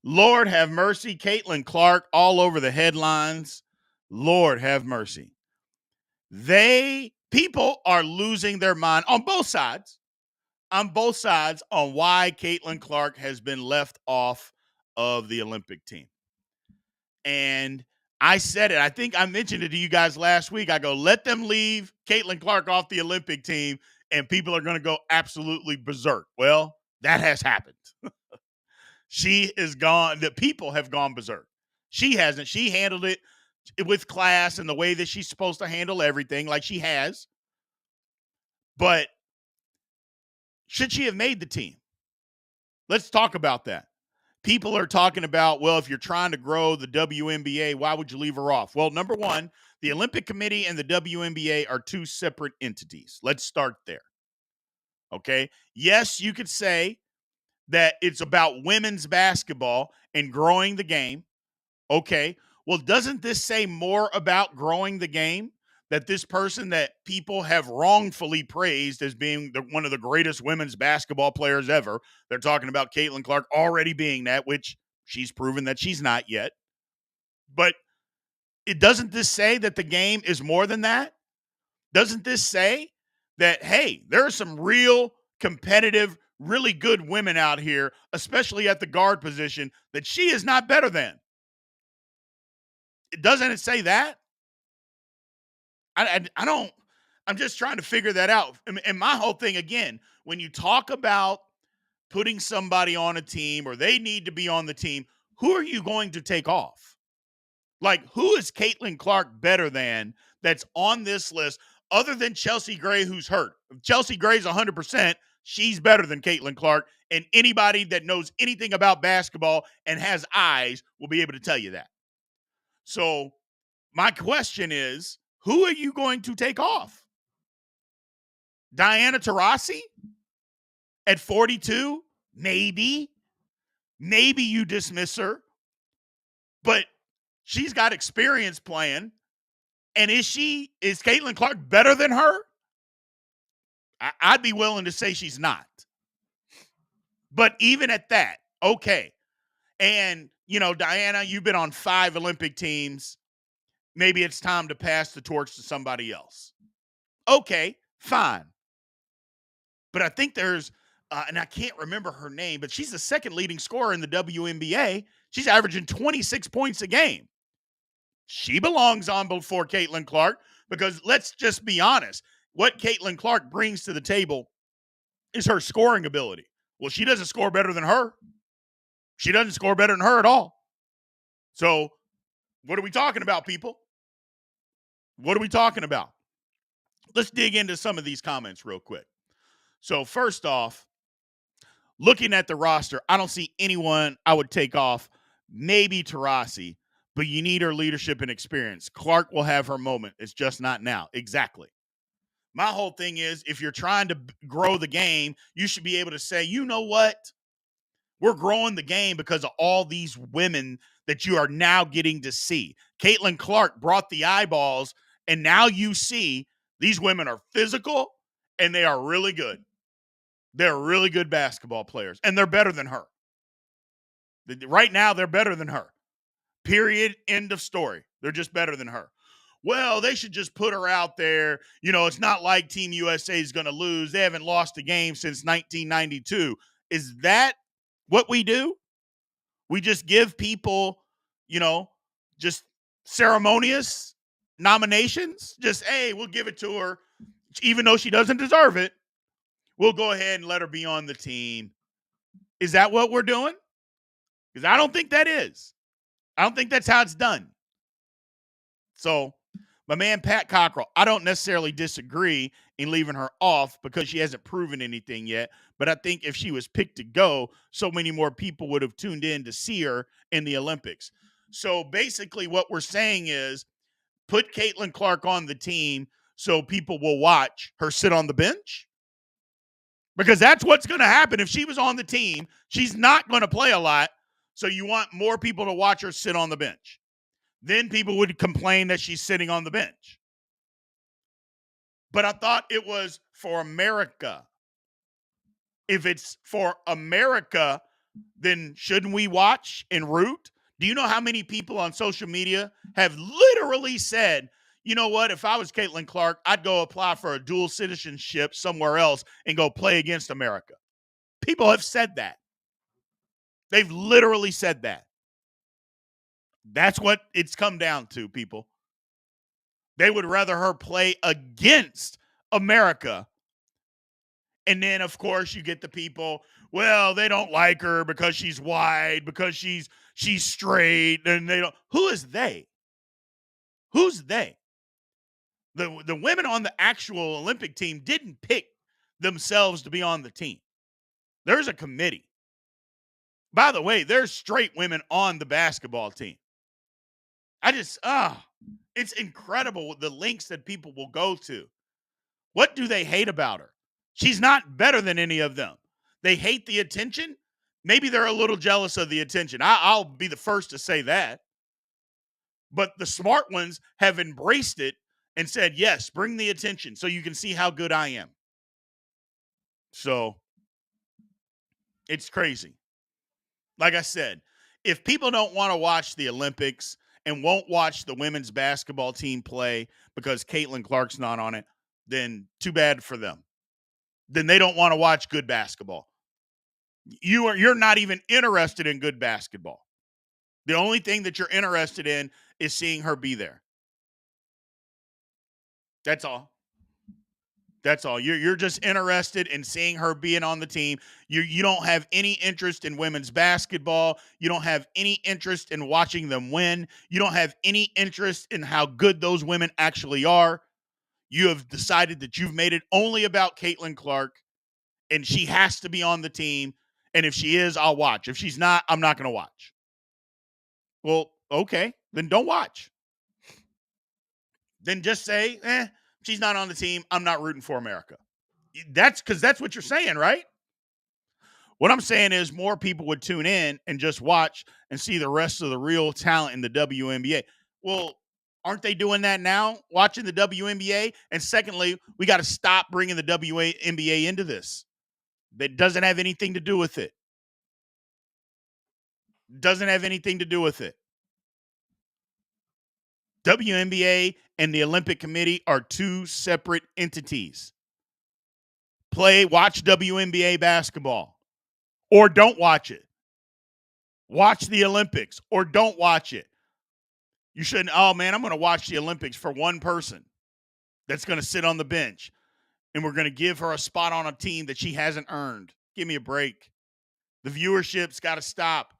Lord have mercy. Caitlin Clark all over the headlines. Lord have mercy. People are losing their mind on both sides. On why Caitlin Clark has been left off of the Olympic team. And I said it. I think I mentioned it to you guys last week. I go, let them leave Caitlin Clark off the Olympic team, and people are going to go absolutely berserk. Well, that has happened. She is gone. The people have gone berserk. She hasn't. She handled it with class and the way that she's supposed to handle everything, like she has. But should she have made the team? Let's talk about that. People are talking about, well, if you're trying to grow the WNBA, why would you leave her off? Well, number one, the Olympic Committee and the WNBA are two separate entities. Let's start there. Okay. Yes, you could say that it's about women's basketball and growing the game. Okay. Well, doesn't this say more about growing the game? That this person that people have wrongfully praised as being one of the greatest women's basketball players ever, they're talking about Caitlin Clark already being that, which she's proven that she's not yet. But doesn't this say that the game is more than that? Doesn't this say that, hey, there are some real competitive, really good women out here, especially at the guard position, that she is not better than? Doesn't it say that? I don't, I'm just trying to figure that out. And my whole thing, again, when you talk about putting somebody on a team or they need to be on the team, who are you going to take off? Like, who is Caitlin Clark better than that's on this list other than Chelsea Gray, who's hurt? If Chelsea Gray's 100%, she's better than Caitlin Clark. And anybody that knows anything about basketball and has eyes will be able to tell you that. So my question is, who are you going to take off? Diana Taurasi at 42? Maybe. Maybe you dismiss her. But she's got experience playing. And is Caitlin Clark better than her? I'd be willing to say she's not. But even at that, okay. And, Diana, you've been on 5 Olympic teams. Maybe it's time to pass the torch to somebody else. Okay, fine. But I think there's, and I can't remember her name, but she's the second leading scorer in the WNBA. She's averaging 26 points a game. She belongs on before Caitlin Clark because let's just be honest. What Caitlin Clark brings to the table is her scoring ability. Well, she doesn't score better than her. She doesn't score better than her at all. So what are we talking about, people? What are we talking about? Let's dig into some of these comments real quick. So first off, looking at the roster, I don't see anyone I would take off. Maybe Taurasi, but you need her leadership and experience. Clark will have her moment. It's just not now. Exactly. My whole thing is, if you're trying to grow the game, you should be able to say, you know what? We're growing the game because of all these women that you are now getting to see. Caitlin Clark brought the eyeballs, and now you see these women are physical, and they are really good. They're really good basketball players, and they're better than her. Right now, they're better than her. Period. End of story. They're just better than her. Well, they should just put her out there. It's not like Team USA is going to lose. They haven't lost a game since 1992. Is that what we do? We just give people, just ceremonious nominations. Just, hey, we'll give it to her. Even though she doesn't deserve it, we'll go ahead and let her be on the team. Is that what we're doing? Because I don't think that is. I don't think that's how it's done. So, my man, Pat Cockrell, I don't necessarily disagree in leaving her off because she hasn't proven anything yet. But I think if she was picked to go, so many more people would have tuned in to see her in the Olympics. So basically what we're saying is put Caitlin Clark on the team so people will watch her sit on the bench. Because that's what's going to happen. If she was on the team, she's not going to play a lot. So you want more people to watch her sit on the bench. Then people would complain that she's sitting on the bench. But I thought it was for America. If it's for America, then shouldn't we watch and root? Do you know how many people on social media have literally said, you know what, if I was Caitlin Clark, I'd go apply for a dual citizenship somewhere else and go play against America? People have said that. They've literally said that. That's what it's come down to, people. They would rather her play against America. And then, of course, you get the people, well, they don't like her because she's white, because she's straight, and they don't. Who is they? Who's they? The women on the actual Olympic team didn't pick themselves to be on the team. There's a committee. By the way, there's straight women on the basketball team. It's incredible the links that people will go to. What do they hate about her? She's not better than any of them. They hate the attention. Maybe they're a little jealous of the attention. I'll be the first to say that. But the smart ones have embraced it and said, yes, bring the attention so you can see how good I am. So it's crazy. Like I said, if people don't want to watch the Olympics and won't watch the women's basketball team play because Caitlin Clark's not on it, then too bad for them. Then they don't want to watch good basketball. You're not even interested in good basketball. The only thing that you're interested in is seeing her be there. That's all. That's all. You're just interested in seeing her being on the team. You don't have any interest in women's basketball. You don't have any interest in watching them win. You don't have any interest in how good those women actually are. You have decided that you've made it only about Caitlin Clark, and she has to be on the team. And if she is, I'll watch. If she's not, I'm not going to watch. Well, okay, then don't watch. Then just say, she's not on the team. I'm not rooting for America. That's because that's what you're saying, right? What I'm saying is more people would tune in and just watch and see the rest of the real talent in the WNBA. Well, aren't they doing that now, watching the WNBA? And secondly, we got to stop bringing the WNBA into this. That doesn't have anything to do with it. Doesn't have anything to do with it. WNBA and the Olympic Committee are two separate entities. Watch WNBA basketball or don't watch it. Watch the Olympics or don't watch it. You shouldn't, oh man, I'm going to watch the Olympics for one person that's going to sit on the bench and we're going to give her a spot on a team that she hasn't earned. Give me a break. The viewership's got to stop.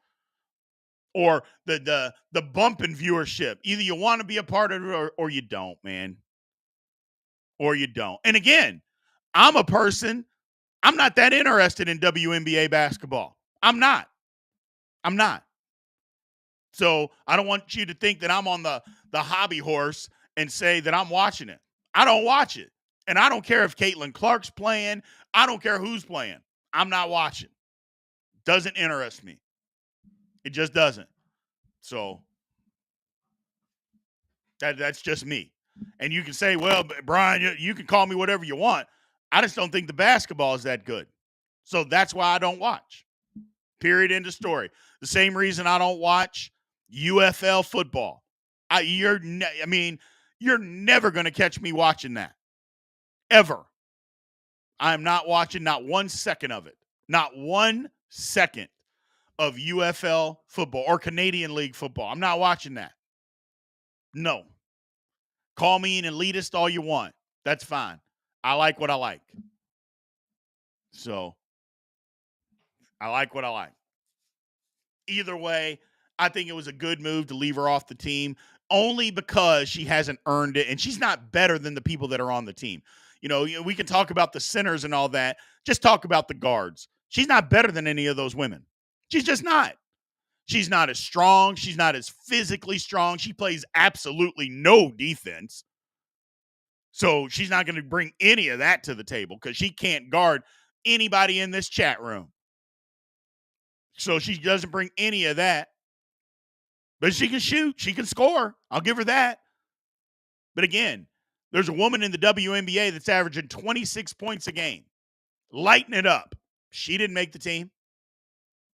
Or the bump in viewership. Either you want to be a part of it or you don't, man. Or you don't. And again, I'm a person, I'm not that interested in WNBA basketball. I'm not. So I don't want you to think that I'm on the hobby horse and say that I'm watching it. I don't watch it. And I don't care if Caitlin Clark's playing. I don't care who's playing. I'm not watching. Doesn't interest me. It just doesn't. So that's just me. And you can say, well, Brian, you can call me whatever you want. I just don't think the basketball is that good. So that's why I don't watch. Period. End of story. The same reason I don't watch UFL football. You're never going to catch me watching that. Ever. I'm not watching not 1 second of it. Not 1 second of UFL football or Canadian League football. I'm not watching that. No. Call me an elitist all you want. That's fine. I like what I like. So, I like what I like. Either way, I think it was a good move to leave her off the team only because she hasn't earned it, and she's not better than the people that are on the team. We can talk about the centers and all that. Just talk about the guards. She's not better than any of those women. She's just not. She's not as strong. She's not as physically strong. She plays absolutely no defense. So she's not going to bring any of that to the table because she can't guard anybody in this chat room. So she doesn't bring any of that. But she can shoot. She can score. I'll give her that. But again, there's a woman in the WNBA that's averaging 26 points a game. Lighten it up. She didn't make the team.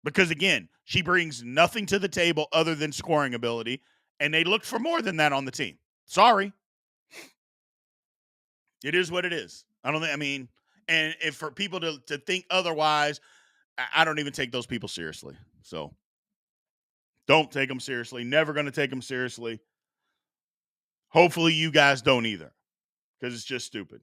Because again, she brings nothing to the table other than scoring ability, and they looked for more than that on the team. Sorry. It is what it is. I don't think, I mean, and if for people to think otherwise, I don't even take those people seriously. So don't take them seriously. Never going to take them seriously. Hopefully you guys don't either, because it's just stupid.